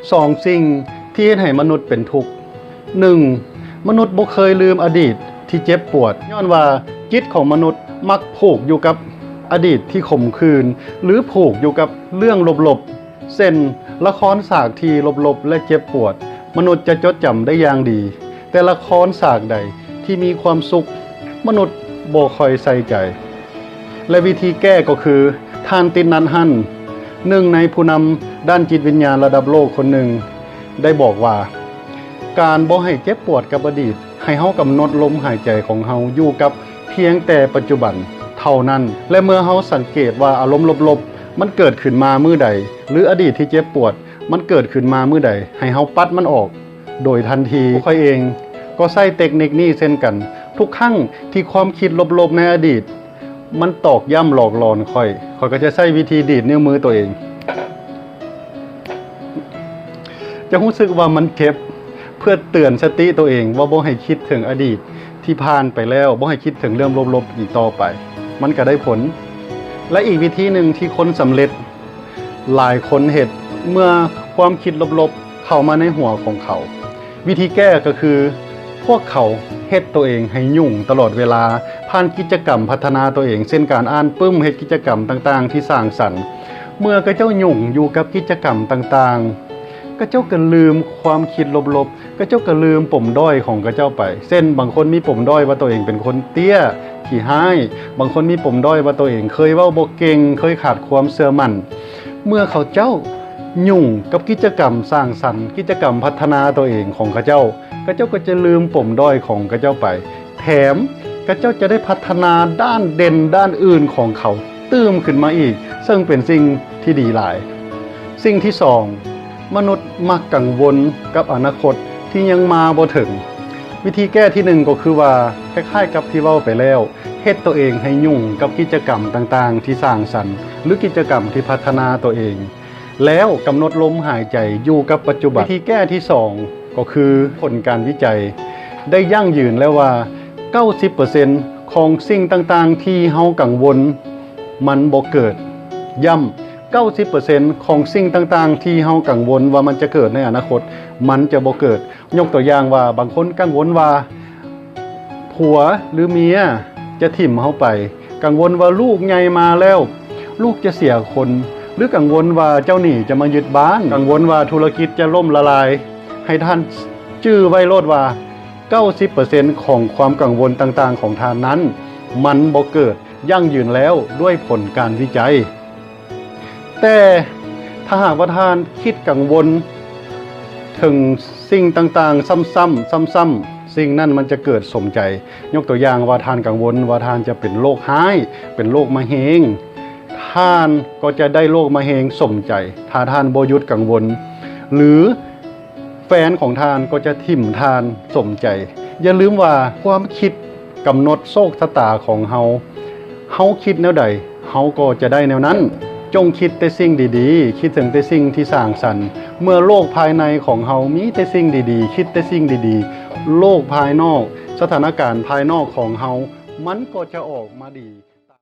2สิ่งที่เฮ็ดให้มนุษย์เป็นทุกข์ 1. มนุษย์บ่เคยลืมอดีตที่เจ็บปวดย้อนว่าจิตของมนุษย์มักผูกอยู่กับอดีตที่ขมขื่นหรือผูกอยู่กับเรื่องลบๆเช่นละครฉากที่ลบๆและเจ็บปวดมนุษย์จะจดจำได้อย่างดีแต่ละครฉากใดที่มีความสุขมนุษย์บ่ค่อยใส่ใจและวิธีแก้ก็คือท่านตินนันฮันหนึ่งในผู้นำด้านจิตวิญญาณระดับโลกคนหนึ่งได้บอกว่าการบ่ให้เจ็บปวดกับอดีตให้เฮากำหนดลมหายใจของเฮาอยู่กับเพียงแต่ปัจจุบันเท่านั้นและเมื่อเฮาสังเกตว่าอารมณ์ลบๆมันเกิดขึ้นมามื้อใดหรืออดีตที่เจ็บปวดมันเกิดขึ้นมามื้อใดให้เฮาปัดมันออกโดยทันทีค่อยเองก็ใช้เทคนิคนี้เช่นกันทุกครั้งที่ความคิดลบๆในอดีตมันตอกย้ำหลอกหลอนค่อยก็จะใช้วิธีดีดนิ้วมือตัวเองจะรู้สึกว่ามันเจ็บเพื่อเตือนสติตัวเองว่าบ่ให้คิดถึงอดีตที่ผ่านไปแล้วบ่ให้คิดถึงเรื่องลบๆอีกต่อไปมันก็ได้ผลและอีกวิธีหนึ่งที่คนสำเร็จหลายคนเฮ็ดเมื่อความคิดลบๆเข้ามาในหัวของเขาวิธีแก้ก็คือพวกเขาเฮ็ดตัวเองให้ยุ่งตลอดเวลาผ่านกิจกรรมพัฒนาตัวเองเช่นการอ่านปึ้มเฮ็ดกิจกรรมต่างๆที่สร้างสรรค์เมื่อก็เจ้ายุ่งอยู่กับกิจกรรมต่างๆก็เจ้าก็ลืมความคิดลบๆก็เจ้าก็ลืมปมด้อยของก็เจ้าไปเช่นบางคนมีปมด้อยว่าตัวเองเป็นคนเตี้ยขี้หายบางคนมีปมด้อยว่าตัวเองเคยเว้าบ่เก่งเคยขาดความเชื่อมั่นเมื่อเขาเจ้ายุ่งกับกิจกรรมสร้างสรรค์กิจกรรมพัฒนาตัวเองของเขาเจ้าก็จะลืมปมด้อยของเขาเจ้าไปแถมเขาเจ้าจะได้พัฒนาด้านเด่นด้านอื่นของเขาตื้มขึ้นมาอีกซึ่งเป็นสิ่งที่ดีหลายสิ่งที่2มนุษย์มักกังวลกับอนาคตที่ยังมาบ่ถึงวิธีแก้ที่1ก็คือว่าคล้ายๆกับที่เว้าไปแล้วเฮ็ดตัวเองให้ยุ่งกับกิจกรรมต่างๆที่สร้างสรรค์หรือกิจกรรมที่พัฒนาตัวเองแล้วกำหนดลมหายใจอยู่กับปัจจุบันวิธีแก้ที่2ก็คือผลการวิจัยได้ยั่งยืนแล้วว่า 90% ของสิ่งต่างๆที่เฮากังวลมันบ่เกิดย้ำ90% ของสิ่งต่างๆที่เฮากังวลว่ามันจะเกิดในอนาคตมันจะบ่เกิดยกตัวอย่างว่าบางคนกังวลว่าผัวหรือเมียจะถิ่มเฮาไปกังวลว่าลูกใหญ่มาแล้วลูกจะเสียคนหรือกังวลว่าเจ้าหนี้จะมายึดบ้านกังวลว่าธุรกิจจะล่มละลายให้ท่านชื่อไว้โลดว่า 90% ของความกังวลต่างๆของท่านนั้นมันบ่เกิดยั่งยืนแล้วด้วยผลการวิจัยแต่ถ้าหากว่าท่านคิดกังวลถึงสิ่งต่างๆซ้ำๆสิ่งนั้นมันจะเกิดสมใจยกตัวอย่างว่าท่านกังวลว่าท่านจะเป็นโรคร้ายเป็นโรคมะเร็งท่านก็จะได้โรคมะเร็งสมใจถ้าท่านบ่หยุดกังวลหรือแฟนของท่านก็จะทิ่มท่านสมใจอย่าลืมว่าความคิดกำหนดโชคชะตาของเฮาคิดแนวใดเฮาก็จะได้แนวนั้นจงคิดแต่สิ่งดีๆคิดถึงแต่สิ่งที่สร้างสรรค์เมื่อโลกภายในของเฮามีแต่สิ่งดีๆคิดแต่สิ่งดีๆโลกภายนอกสถานการณ์ภายนอกของเฮามันก็จะออกมาดี